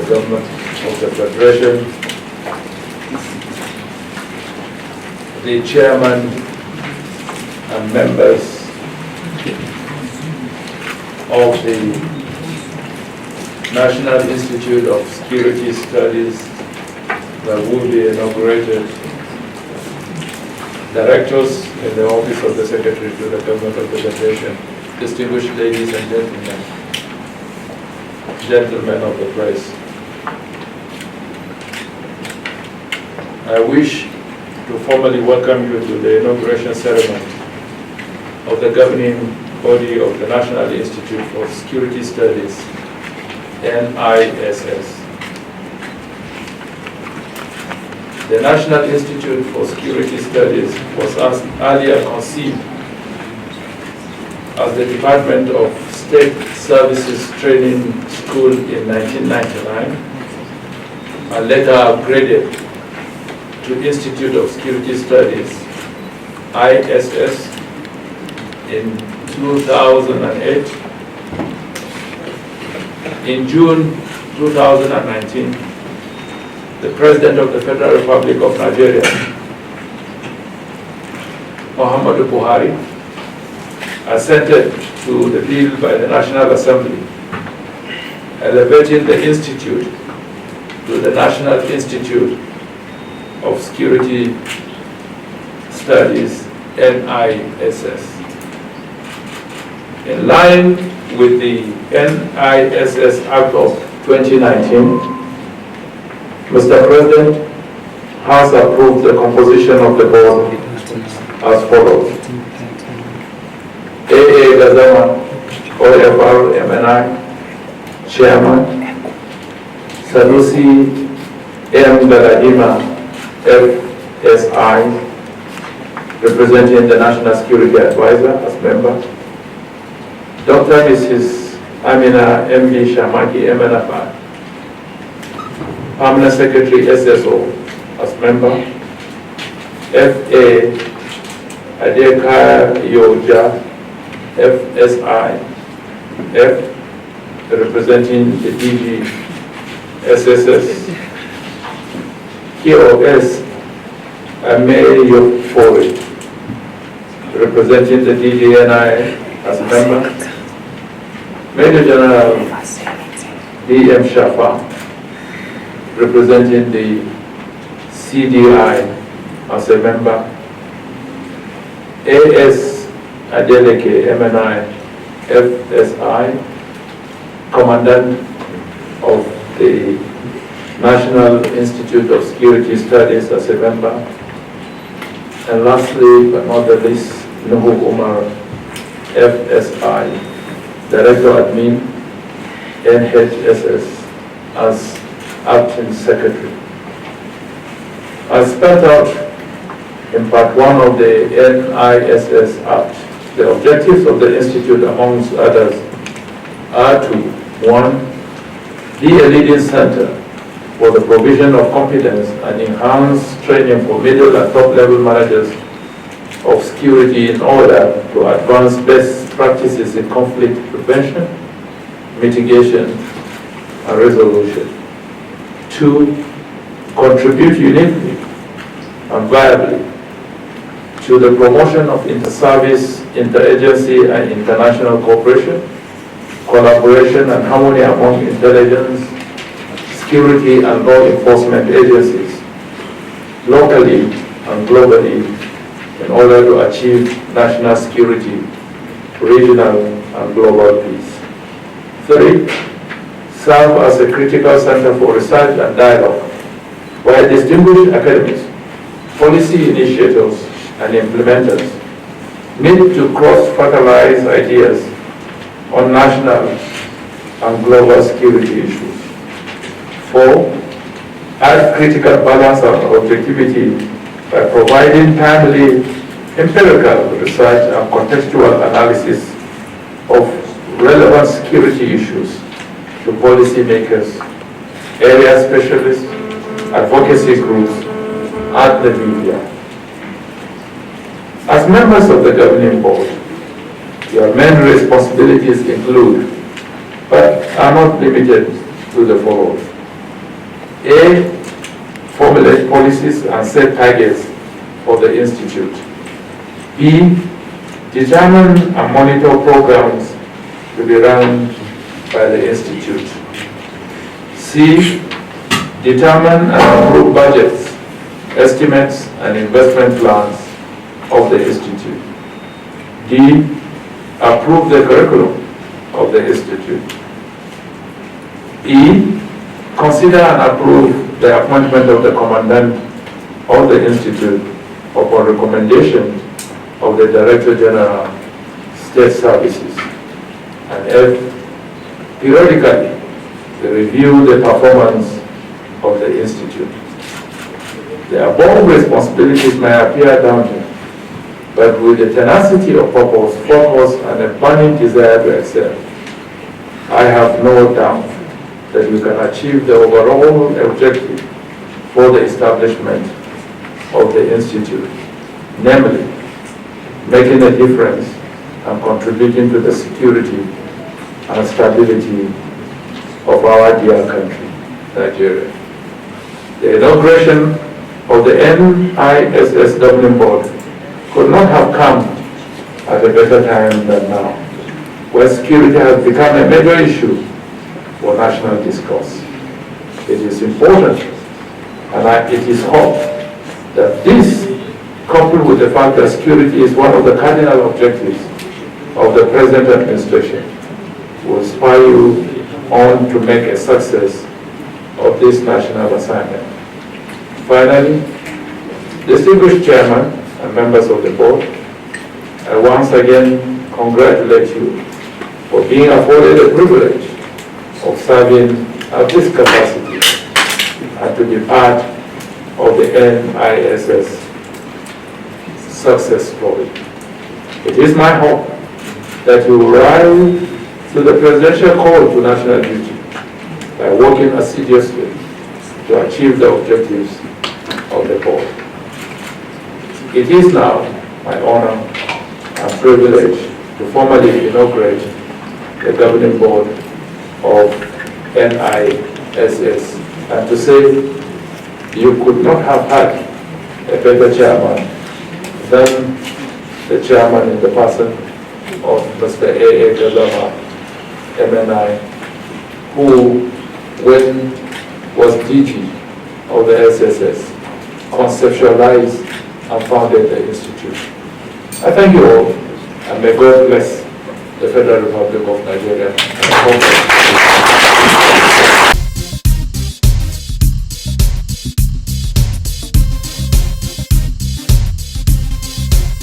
Government of the Federation, the Chairman and members of the National Institute of Security Studies that will be inaugurated, directors in the Office of the Secretary to the Government of the Federation, distinguished ladies and gentlemen of the press. I wish to formally welcome you to the inauguration ceremony of the governing body of the National Institute for Security Studies, NISS. The National Institute for Security Studies was earlier conceived as the Department of State Services Training School in 1999 and later upgraded to Institute of Security Studies, ISS, in 2008. In June 2019, the President of the Federal Republic of Nigeria, Muhammadu Buhari, assented to the bill by the National Assembly, elevating the institute to the National Institute of Security Studies, NISS. In line with the NISS Act of 2019, Mr. President has approved the composition of the board as follows. A.A. Gazama, OFR MNI, Chairman. Sanusi M. Galadima, FSI, representing the National Security Advisor as member. Dr. Mrs. Amina M.B. Shamaki, MNFI, Permanent Secretary SSO as member. F.A. Adeka Yoja, FSI, F, representing the DG SSS. KOS Ame Yofori, representing the DGNI as member. Major General D.M. Shafa, representing the CDI as a member. A.S. Adeleke, MNI, FSI, Commandant of the National Institute of Security Studies as a member. And lastly, but not the least, Nuhu Umar, FSI, Director Admin, NHSS, as Acting Secretary. As spelled out in Part 1 of the NISS Act, the objectives of the Institute, amongst others, are to 1. Be a leading center for the provision of competence and enhanced training for middle and top-level managers of security in order to advance best practices in conflict prevention, mitigation, and resolution. 2. Contribute uniquely and viably to the promotion of inter-service, inter-agency, and international cooperation, collaboration, and harmony among intelligence, security, and law enforcement agencies, locally and globally, in order to achieve national security, regional and global peace. 3. Serve as a critical center for research and dialogue, where distinguished academics, policy initiators, and implementers meet to cross-fertilize ideas on national and global security issues. 4. Add critical balance and objectivity by providing timely empirical research and contextual analysis of relevant security issues to policymakers, area specialists, advocacy groups, and the media. As members of the governing board, your main responsibilities include, but are not limited to, the following. A. Formulate policies and set targets for the Institute. B. Determine and monitor programs to be run by the Institute. C. Determine and approve budgets, estimates, and investment plans of the Institute. D. Approve the curriculum of the Institute. E. Consider and approve the appointment of the Commandant of the Institute upon recommendation of the Director General, State Services. And F. Periodically, review the performance of the Institute. The above responsibilities may appear daunting, but with the tenacity of purpose, focus, and a burning desire to excel, I have no doubt that we can achieve the overall objective for the establishment of the Institute, namely, making a difference and contributing to the security and stability of our dear country, Nigeria. The inauguration of the NISS Governing Board could not have come at a better time than now, where security has become a major issue for national discourse. It is important, and it is hoped that this, coupled with the fact that security is one of the cardinal objectives of the present administration, will inspire you on to make a success of this national assignment. Finally, distinguished Chairman and members of the board, I once again congratulate you for being afforded the privilege of serving at this capacity and to be part of the NISS success story. It is my hope that you will rise to the presidential call to national duty by working assiduously to achieve the objectives of the board. It is now my honor and privilege to formally inaugurate the governing board of NISS and to say you could not have had a better chairman than the chairman in the person of Mr. A.A. Gazama, MNI, who, when was DG of the SSS, conceptualized and founded the institute. I thank you all, and may God bless the Federal Republic of Nigeria.